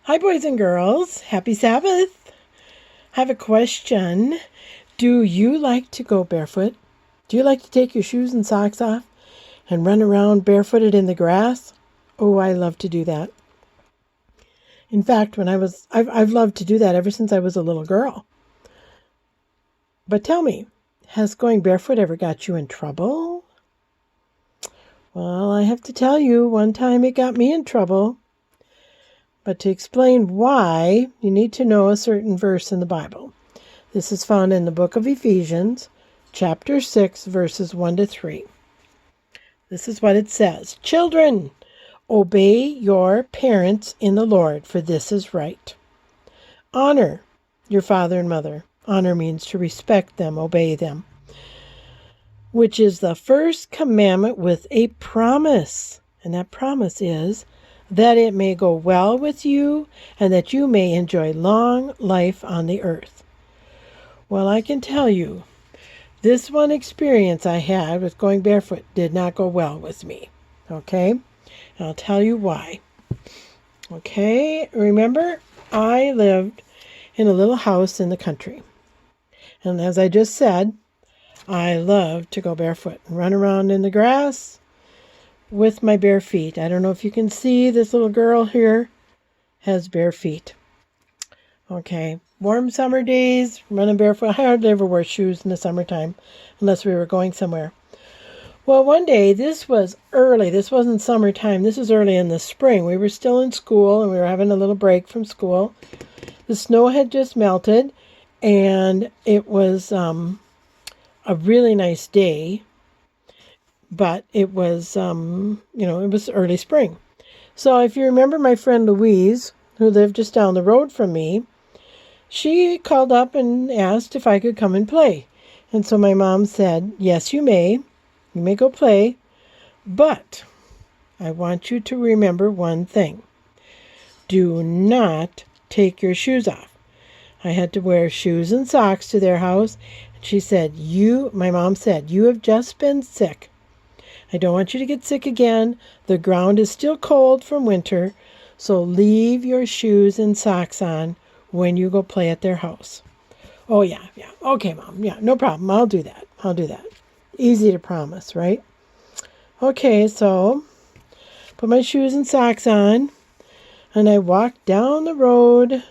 Hi, boys and girls. Happy Sabbath. I have a question. Do you like to go barefoot? Do you like to take your shoes and socks off and run around barefooted in the grass? Oh, I love to do that. In fact, I've loved to do that ever since I was a little girl. But tell me, has going barefoot ever got you in trouble? Well, I have to tell you, one time it got me in trouble. But to explain why, you need to know a certain verse in the Bible. This is found in the book of Ephesians, chapter 6, verses 1 to 3. This is what it says. Children, obey your parents in the Lord, for this is right. Honor your father and mother. Honor means to respect them, obey them, which is the first commandment with a promise. And that promise is that it may go well with you and that you may enjoy long life on the earth. Well, I can tell you, this one experience I had with going barefoot did not go well with me. Okay? And I'll tell you why. Okay? Remember, I lived in a little house in the country. And as I just said, I love to go barefoot and run around in the grass with my bare feet. I don't know if you can see, this little girl here has bare feet. Okay, warm summer days, running barefoot. I hardly ever wore shoes in the summertime unless we were going somewhere. Well, one day, this was early. This wasn't summertime. This was early in the spring. We were still in school and we were having a little break from school. The snow had just melted and it was a really nice day. But it was, it was early spring. So if you remember my friend Louise, who lived just down the road from me, she called up and asked if I could come and play. And so my mom said, yes, you may. You may go play. But I want you to remember one thing. Do not take your shoes off. I had to wear shoes and socks to their house. And she said, my mom said, you have just been sick. I don't want you to get sick again. The ground is still cold from winter, so leave your shoes and socks on when you go play at their house. Oh, yeah. Okay, Mom. Yeah, no problem. I'll do that. Easy to promise, right? Okay, so put my shoes and socks on, and I walked down the road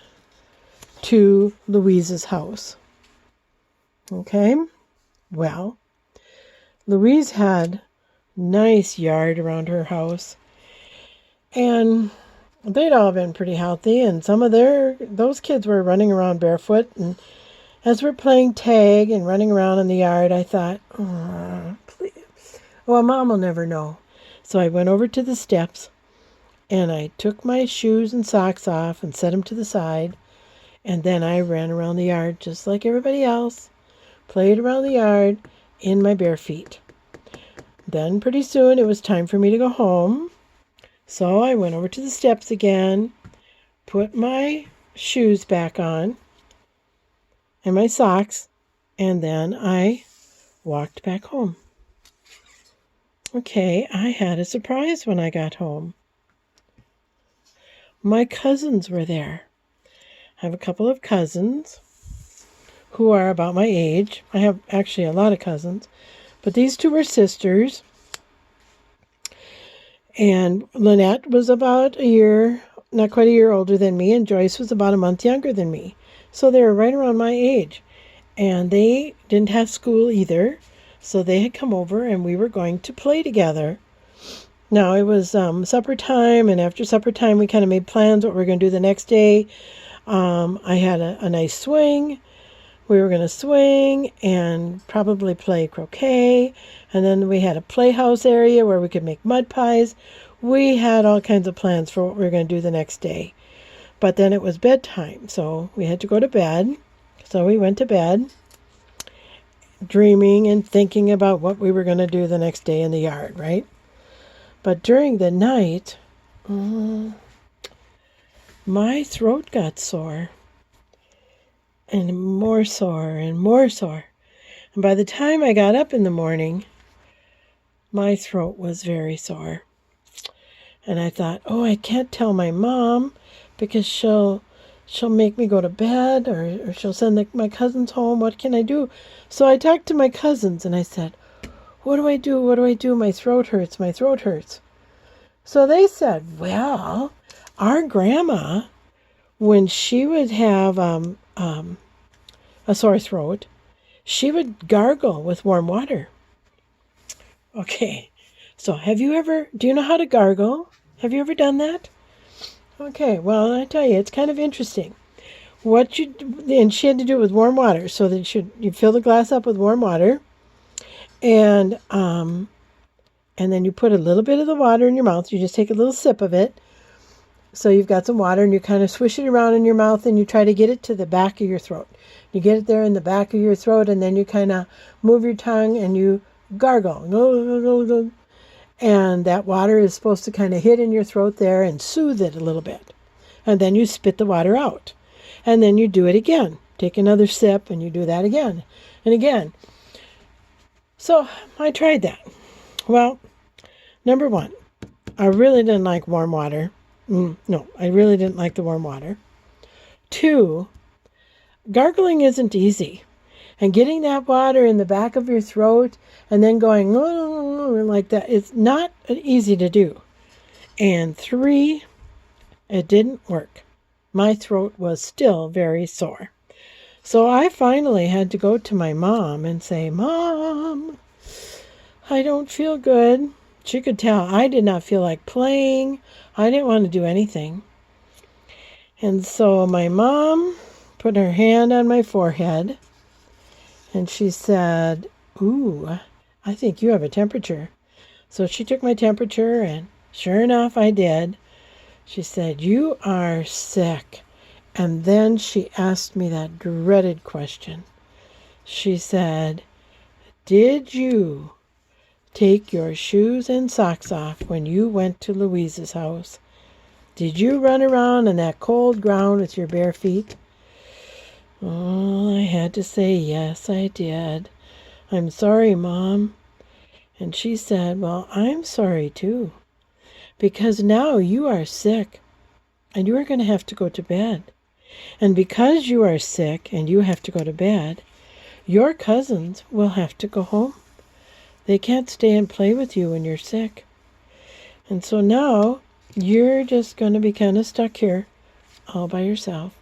to Louise's house. Okay? Well, Louise had nice yard around her house, and they'd all been pretty healthy, and some of those kids were running around barefoot. And as we're playing tag and running around in the yard, I thought, oh, please, well, Mom will never know. So I went over to the steps and I took my shoes and socks off and set them to the side, and then I ran around the yard just like everybody else, played around the yard in my bare feet. Then pretty soon it was time for me to go home. So I went over to the steps again, put my shoes back on and my socks, and then I walked back home. Okay, I had a surprise when I got home. My cousins were there. I have a couple of cousins who are about my age. I have actually a lot of cousins. But these two were sisters, and Lynette was about a year, not quite a year older than me, and Joyce was about a month younger than me. So they were right around my age, and they didn't have school either, so they had come over and we were going to play together. Now it was supper time, and after supper time we kind of made plans what we were going to do the next day. I had a nice swing. We were going to swing and probably play croquet. And then we had a playhouse area where we could make mud pies. We had all kinds of plans for what we were going to do the next day. But then it was bedtime, so we had to go to bed. So we went to bed, dreaming and thinking about what we were going to do the next day in the yard, right? But during the night, my throat got sore. And more sore and more sore. And by the time I got up in the morning, my throat was very sore. And I thought, oh, I can't tell my mom because she'll make me go to bed, or she'll send my cousins home. What can I do? So I talked to my cousins and I said, what do I do? What do I do? My throat hurts. My throat hurts. So they said, well, our grandma, when she would have a sore throat, she would gargle with warm water. Okay, so do you know how to gargle? Have you ever done that? Okay, well, I tell you, it's kind of interesting. And she had to do it with warm water, so that you fill the glass up with warm water, and then you put a little bit of the water in your mouth. You just take a little sip of it. So you've got some water, and you kind of swish it around in your mouth, and you try to get it to the back of your throat. You get it there in the back of your throat, and then you kind of move your tongue and you gargle. And that water is supposed to kind of hit in your throat there and soothe it a little bit. And then you spit the water out. And then you do it again. Take another sip, and you do that again and again. So I tried that. Well, number one, I really didn't like warm water. No, I really didn't like the warm water. 2, gargling isn't easy. And getting that water in the back of your throat and then going like that, it's not easy to do. And 3, it didn't work. My throat was still very sore. So I finally had to go to my mom and say, Mom, I don't feel good. She could tell I did not feel like playing. I didn't want to do anything. And so my mom put her hand on my forehead and she said, ooh, I think you have a temperature. So she took my temperature, and sure enough, I did. She said, you are sick. And then she asked me that dreaded question. She said, did you take your shoes and socks off when you went to Louise's house? Did you run around in that cold ground with your bare feet? Oh, I had to say, yes, I did. I'm sorry, Mom. And she said, well, I'm sorry too, because now you are sick and you are going to have to go to bed. And because you are sick and you have to go to bed, your cousins will have to go home. They can't stay and play with you when you're sick. And so now you're just going to be kind of stuck here all by yourself.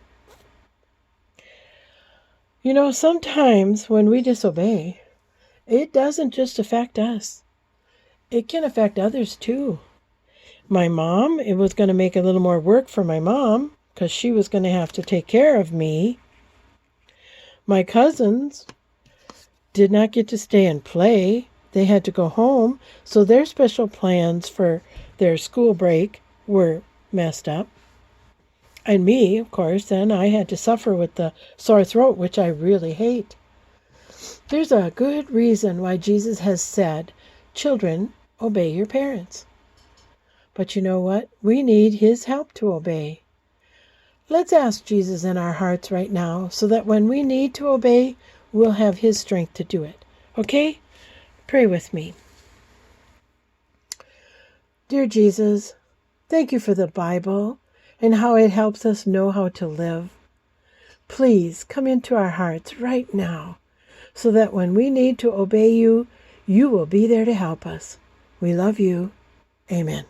You know, sometimes when we disobey, it doesn't just affect us. It can affect others too. My mom, it was going to make a little more work for my mom because she was going to have to take care of me. My cousins did not get to stay and play. They had to go home, so their special plans for their school break were messed up. And me, of course, then I had to suffer with the sore throat, which I really hate. There's a good reason why Jesus has said, children, obey your parents. But you know what? We need his help to obey. Let's ask Jesus in our hearts right now so that when we need to obey, we'll have his strength to do it. Okay? Pray with me. Dear Jesus, thank you for the Bible and how it helps us know how to live. Please come into our hearts right now so that when we need to obey you, you will be there to help us. We love you. Amen.